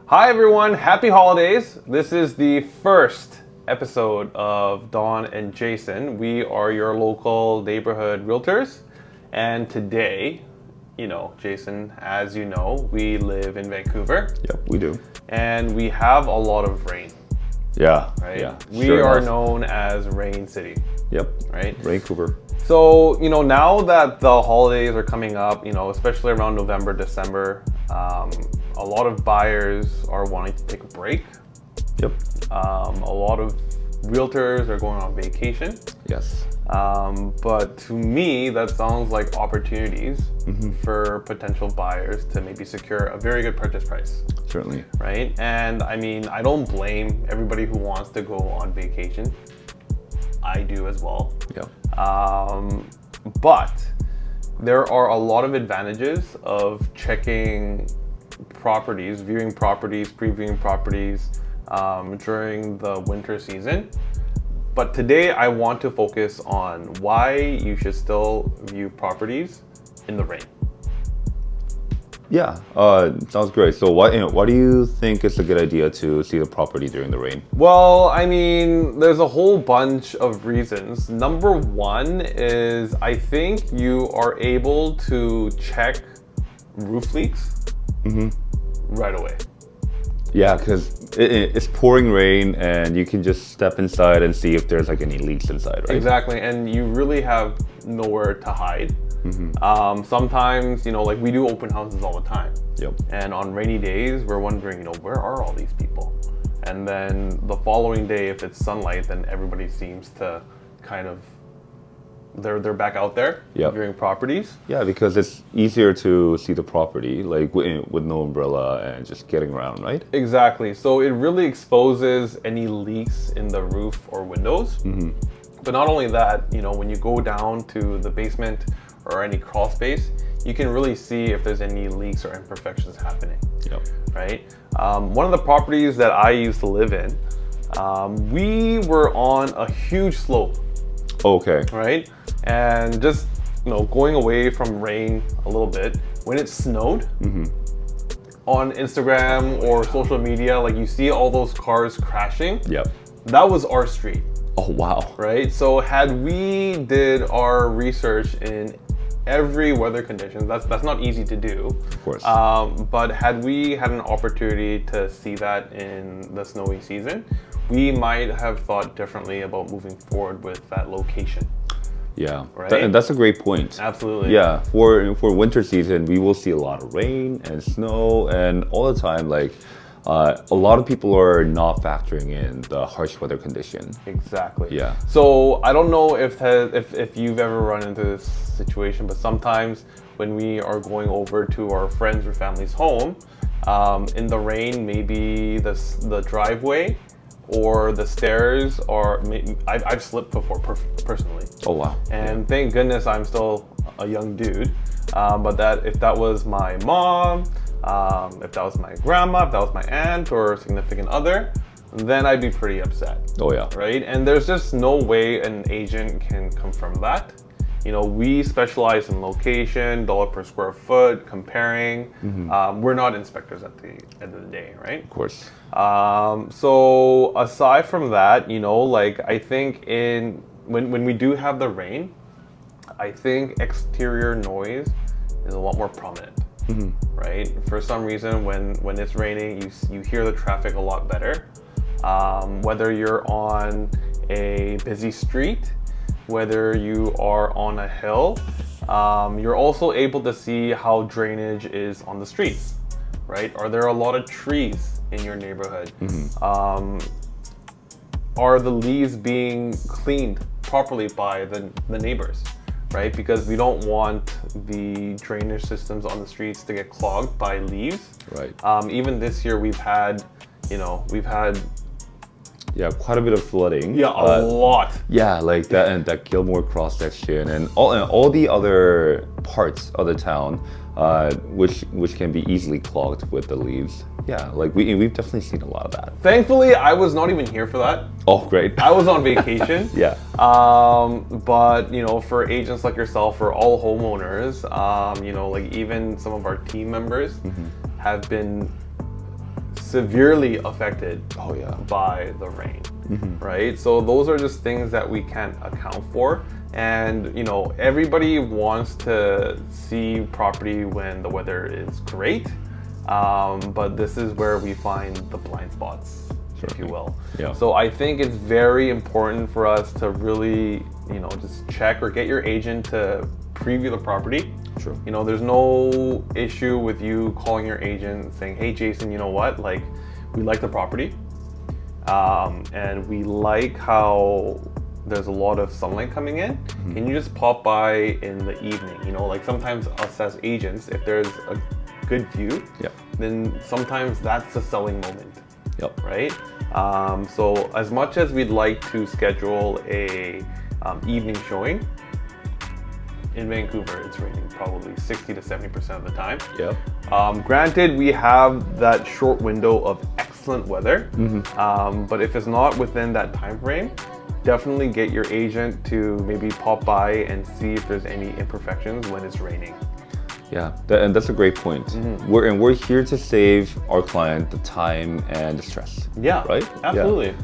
Hi everyone, happy holidays. This is the first episode of Dawn and Jason. We are your local neighborhood realtors. And today, Jason, as you know, we live in Vancouver. Yep, we do. And we have a lot of rain. Yeah. Right? Yeah. We are known as Rain City. Yep. Right? Vancouver. So, now that the holidays are coming up, especially around November, December, a lot of buyers are wanting to take a break. Yep. A lot of realtors are going on vacation. Yes. But to me, that sounds like opportunities for potential buyers to maybe secure a very good purchase price. Certainly. Right? And I mean, I don't blame everybody who wants to go on vacation. I do as well. Yeah. But there are a lot of advantages of checking properties, viewing properties, previewing properties during the winter season. But today I want to focus on why you should still view properties in the rain. Yeah, sounds great. So why do you think it's a good idea to see the property during the rain? Well, I mean, there's a whole bunch of reasons. Number one is I think you are able to check roof leaks right away. Yeah, because it's pouring rain and you can just step inside and see if there's like any leaks inside, right? Exactly, and you really have nowhere to hide. Sometimes, like we do open houses all the time. Yep. And on rainy days, we're wondering, where are all these people? And then the following day, if it's sunlight, then everybody seems to kind of, they're back out there viewing properties. Yeah, because it's easier to see the property like with no umbrella and just getting around, right? Exactly. So it really exposes any leaks in the roof or windows. But not only that, when you go down to the basement or any crawl space, you can really see if there's any leaks or imperfections happening. Yep. Right? One of the properties that I used to live in, we were on a huge slope. Okay. Right? And just, going away from rain a little bit, when it snowed, on Instagram or social media, like you see all those cars crashing. Yep. That was our street. Oh, wow. Right? So had we did our research in every weather condition, that's not easy to do. Of course. But had we had an opportunity to see that in the snowy season, we might have thought differently about moving forward with that location. Yeah, right? And that's a great point. Absolutely. Yeah, for winter season, we will see a lot of rain and snow, and all the time, like a lot of people are not factoring in the harsh weather condition. Exactly. Yeah. So I don't know if you've ever run into this situation, but sometimes when we are going over to our friends or family's home, in the rain, maybe the driveway or the stairs are, I've slipped before personally. Oh, wow. And thank goodness I'm still a young dude. But if that was my mom, if that was my grandma, if that was my aunt or significant other, then I'd be pretty upset. Oh, yeah. Right? And there's just no way an agent can confirm that. We specialize in location, dollar per square foot, comparing. We're not inspectors at the end of the day, right? Of course. So aside from that, I think when we do have the rain, I think exterior noise is a lot more prominent, right? For some reason, when it's raining, you hear the traffic a lot better. Whether you're on a busy street, whether you are on a hill, you're also able to see how drainage is on the streets, right? Are there a lot of trees in your neighborhood? Are the leaves being cleaned properly by the neighbors, right? Because we don't want the drainage systems on the streets to get clogged by leaves. Right. Even this year we've had Yeah, quite a bit of flooding. Yeah, a lot. Yeah, like that and that Gilmore cross section and all the other parts of the town, which can be easily clogged with the leaves. Yeah, like we've definitely seen a lot of that. Thankfully, I was not even here for that. Oh, great. I was on vacation. Yeah. But for agents like yourself, for all homeowners, like even some of our team members have been severely affected Oh yeah. by the rain, right? So those are just things that we can't account for. And everybody wants to see property when the weather is great, but this is where we find the blind spots, if you will. Yeah. So I think it's very important for us to really, just check or get your agent to preview the property. True. There's no issue with you calling your agent saying, hey, Jason, you know what? Like, we like the property, and we like how there's a lot of sunlight coming in. Can you just pop by in the evening? Like sometimes us as agents, if there's a good view, then sometimes that's a selling moment. Yep. Right? So as much as we'd like to schedule a evening showing, in Vancouver, it's raining probably 60 to 70% of the time. Yep. Granted, we have that short window of excellent weather, but if it's not within that time frame, definitely get your agent to maybe pop by and see if there's any imperfections when it's raining. Yeah, and that's a great point. We're here to save our client the time and the stress. Yeah, right? Absolutely.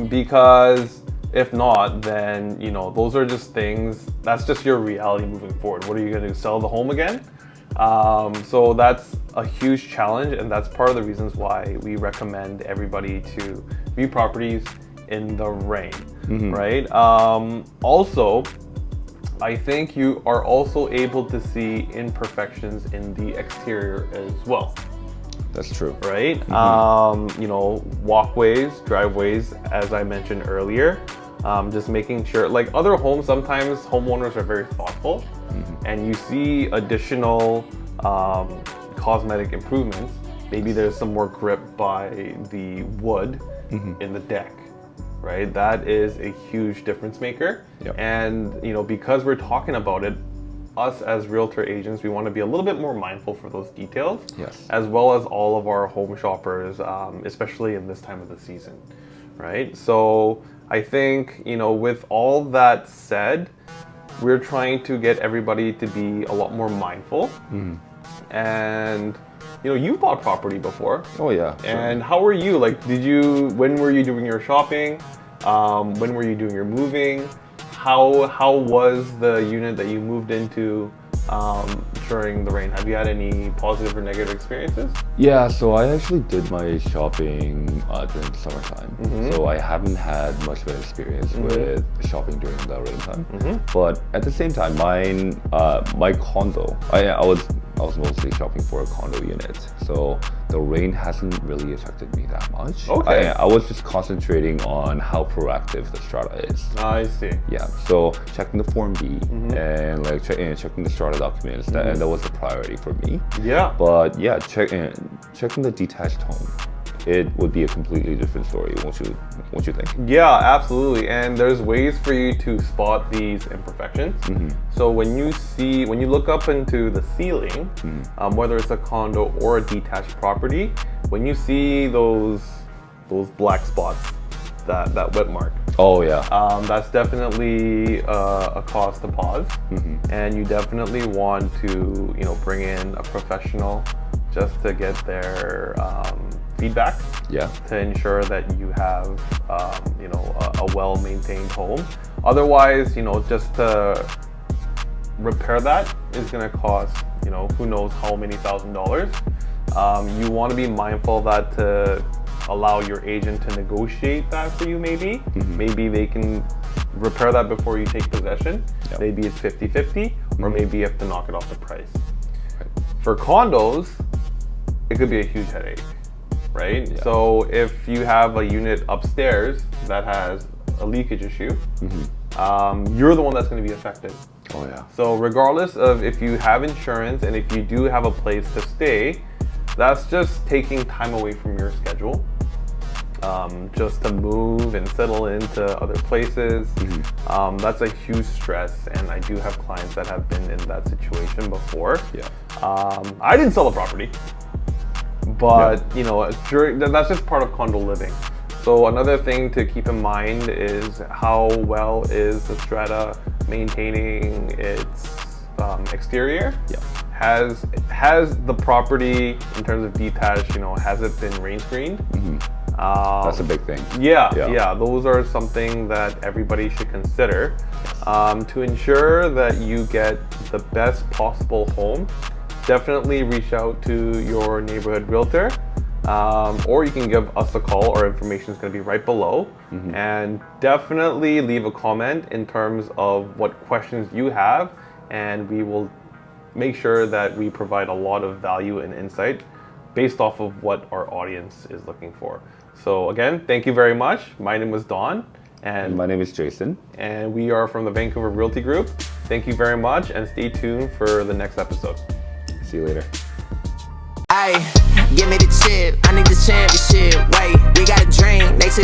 Because if not, then those are just things. That's just your reality moving forward. What are you going to do? Sell the home again? So that's a huge challenge, and that's part of the reasons why we recommend everybody to view properties in the rain, right? Also, I think you are also able to see imperfections in the exterior as well. That's true. Right? Walkways, driveways, as I mentioned earlier, just making sure, like other homes, sometimes homeowners are very thoughtful, and you see additional cosmetic improvements. Maybe there's some more grip by the wood in the deck. Right, that is a huge difference maker. Yep. And because we're talking about it, us as realtor agents, we want to be a little bit more mindful for those details. Yes. As well as all of our home shoppers, especially in this time of the season. Right. So I think with all that said, we're trying to get everybody to be a lot more mindful. And you've bought property before. Oh yeah. And how were you? Like, when were you doing your shopping? When were you doing your moving? How was the unit that you moved into during the rain? Have you had any positive or negative experiences? Yeah, so I actually did my shopping during the summertime. So I haven't had much of an experience with shopping during the rain time. But at the same time, my condo, I was mostly shopping for a condo unit. So the rain hasn't really affected me that much. Okay. I was just concentrating on how proactive the strata is. I see. Yeah, so checking the Form B and like checking the strata documents, and that was a priority for me. Yeah. But yeah, checking the detached home, it would be a completely different story, won't you think? Yeah, absolutely. And there's ways for you to spot these imperfections. So when you look up into the ceiling, whether it's a condo or a detached property, when you see those black spots, that wet mark. Oh yeah. That's definitely a cause to pause, and you definitely want to bring in a professional just to get their feedback. Yeah. To ensure that you have a well-maintained home. Otherwise, just to repair that is going to cost who knows how many $1,000s. You want to be mindful of that to allow your agent to negotiate that for you. Maybe they can repair that before you take possession. Yep. Maybe it's 50-50, or maybe you have to knock it off the price. For condos, it could be a huge headache, right? Yeah. So if you have a unit upstairs that has a leakage issue, you're the one that's going to be affected. Oh yeah. So regardless of if you have insurance and if you do have a place to stay, that's just taking time away from your schedule, just to move and settle into other places. That's a huge stress, and I do have clients that have been in that situation before. Yeah. I didn't sell the property, but that's just part of condo living. So another thing to keep in mind is how well is the strata maintaining its exterior. Yeah. has the property in terms of detached, has it been rain screened? That's a big thing. Yeah, those are something that everybody should consider to ensure that you get the best possible home. Definitely reach out to your neighborhood realtor, or you can give us a call. Our information is going to be right below. And definitely leave a comment in terms of what questions you have, and we will make sure that we provide a lot of value and insight based off of what our audience is looking for. So again, thank you very much. My name was Don. And my name is Jason. And we are from the Vancouver Realty Group. Thank you very much, and stay tuned for the next episode. See you later. Ay, give me the chip. I need the championship. Wait, we got a drink. They say